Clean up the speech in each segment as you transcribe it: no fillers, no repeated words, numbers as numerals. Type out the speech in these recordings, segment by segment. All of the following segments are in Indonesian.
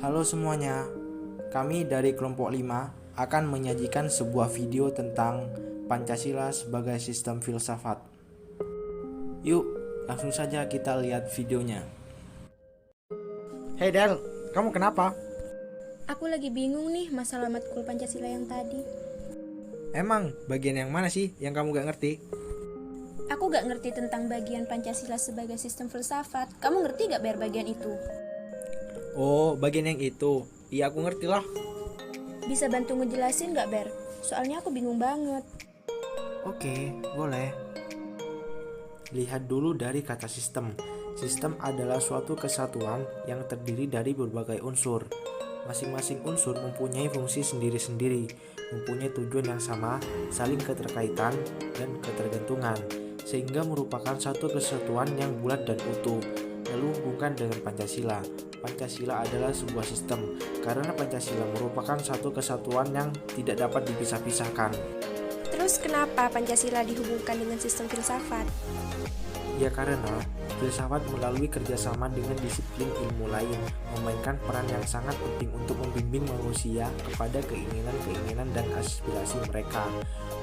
Halo semuanya, kami dari kelompok 5 akan menyajikan sebuah video tentang Pancasila sebagai sistem filsafat. Yuk, langsung saja kita lihat videonya. Hei Del, kamu kenapa? Aku lagi bingung nih masalah matkul Pancasila yang tadi. Emang bagian yang mana sih yang kamu gak ngerti? Aku gak ngerti tentang bagian Pancasila sebagai sistem filsafat. Kamu ngerti gak bagian itu? Oh, bagian yang itu. Iya, aku ngerti lah. Bisa bantu ngejelasin gak, Ber? Soalnya aku bingung banget. Oke, boleh. Lihat dulu dari kata sistem. Sistem adalah suatu kesatuan yang terdiri dari berbagai unsur. Masing-masing unsur mempunyai fungsi sendiri-sendiri, mempunyai tujuan yang sama, saling keterkaitan, dan ketergantungan, sehingga merupakan satu kesatuan yang bulat dan utuh. Lalu hubungkan dengan Pancasila. Pancasila adalah sebuah sistem, karena Pancasila merupakan satu kesatuan yang tidak dapat dipisah-pisahkan. Terus kenapa Pancasila dihubungkan dengan sistem filsafat? Ya karena filsafat melalui kerjasama dengan disiplin ilmu lain memainkan peran yang sangat penting untuk membimbing manusia kepada keinginan-keinginan dan aspirasi mereka.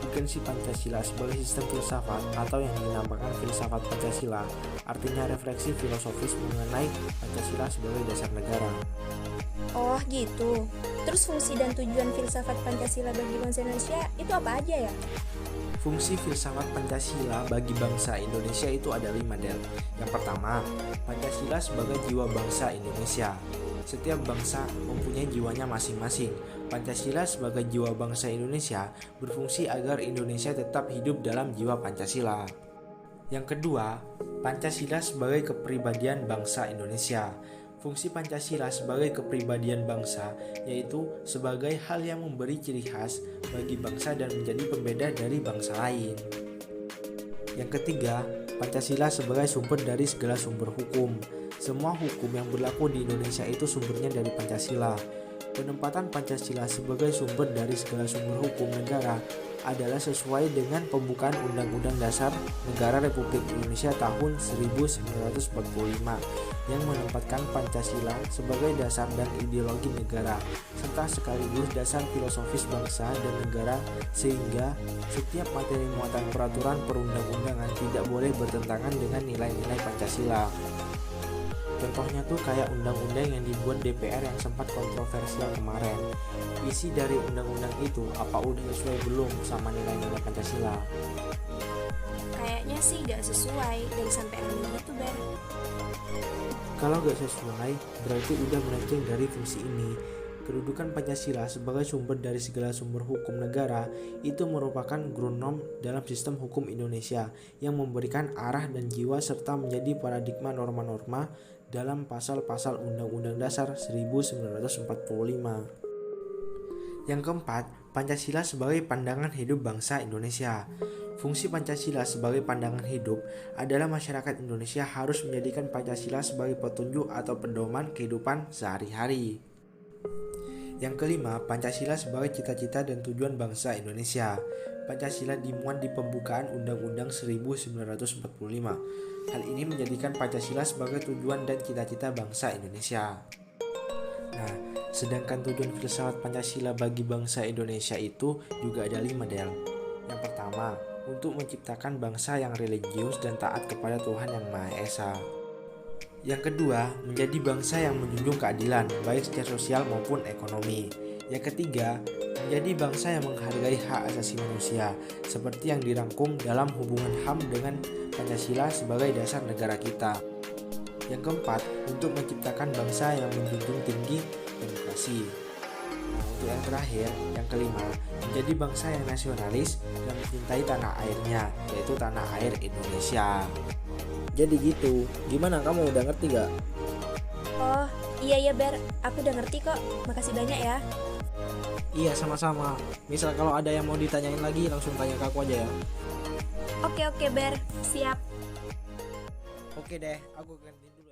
Bukan si Pancasila sebagai sistem filsafat atau yang dinamakan filsafat Pancasila, artinya refleksi filosofis mengenai Pancasila sebagai dasar negara. Oh gitu. Terus fungsi dan tujuan filsafat Pancasila bagi bangsa Indonesia itu apa aja ya? Fungsi filsafat Pancasila bagi bangsa Indonesia itu ada 5 Del. Yang pertama, Pancasila sebagai jiwa bangsa Indonesia. Setiap bangsa mempunyai jiwanya masing-masing. Pancasila sebagai jiwa bangsa Indonesia berfungsi agar Indonesia tetap hidup dalam jiwa Pancasila. Yang kedua, Pancasila sebagai kepribadian bangsa Indonesia. Fungsi Pancasila sebagai kepribadian bangsa yaitu sebagai hal yang memberi ciri khas bagi bangsa dan menjadi pembeda dari bangsa lain. Yang ketiga, Pancasila sebagai sumber dari segala sumber hukum. Semua hukum yang berlaku di Indonesia itu sumbernya dari Pancasila. Penempatan Pancasila sebagai sumber dari segala sumber hukum negara adalah sesuai dengan pembukaan Undang-Undang Dasar Negara Republik Indonesia tahun 1945 yang menempatkan Pancasila sebagai dasar dan ideologi negara serta sekaligus dasar filosofis bangsa dan negara, sehingga setiap materi muatan peraturan perundang-undangan tidak boleh bertentangan dengan nilai-nilai Pancasila. Contohnya tuh kayak undang-undang yang dibuat DPR yang sempat kontroversial kemarin. Isi dari undang-undang itu apa udah sesuai belum sama nilai-nilai Pancasila? Kayaknya sih gak sesuai dan sampai aneh gitu, Ber. Kalau gak sesuai, berarti udah melenceng dari fungsi ini. Kedudukan Pancasila sebagai sumber dari segala sumber hukum negara itu merupakan ground norm dalam sistem hukum Indonesia yang memberikan arah dan jiwa serta menjadi paradigma norma-norma dalam pasal-pasal Undang-Undang Dasar 1945. Yang keempat, Pancasila sebagai pandangan hidup bangsa Indonesia. Fungsi Pancasila sebagai pandangan hidup adalah masyarakat Indonesia harus menjadikan Pancasila sebagai petunjuk atau pedoman kehidupan sehari-hari. Yang kelima, Pancasila sebagai cita-cita dan tujuan bangsa Indonesia. Pancasila dimuat di pembukaan Undang-Undang 1945. Hal ini menjadikan Pancasila sebagai tujuan dan cita-cita bangsa Indonesia. Nah, sedangkan tujuan filsafat Pancasila bagi bangsa Indonesia itu juga ada 5 Del. Yang pertama, untuk menciptakan bangsa yang religius dan taat kepada Tuhan Yang Maha Esa. Yang kedua, menjadi bangsa yang menjunjung keadilan, baik secara sosial maupun ekonomi. Yang ketiga, menjadi bangsa yang menghargai hak asasi manusia, seperti yang dirangkum dalam hubungan HAM dengan Pancasila sebagai dasar negara kita. Yang keempat, untuk menciptakan bangsa yang menjunjung tinggi demokrasi. Nah, untuk yang terakhir, yang kelima, menjadi bangsa yang nasionalis dan mencintai tanah airnya, yaitu tanah air Indonesia. Jadi gitu, gimana kamu udah ngerti gak? Oh, iya Ber. Aku udah ngerti kok. Makasih banyak ya. Iya, sama-sama. Misal kalau ada yang mau ditanyain lagi, langsung tanya ke aku aja ya. Oke Ber. Siap. Oke deh, aku ganti dulu.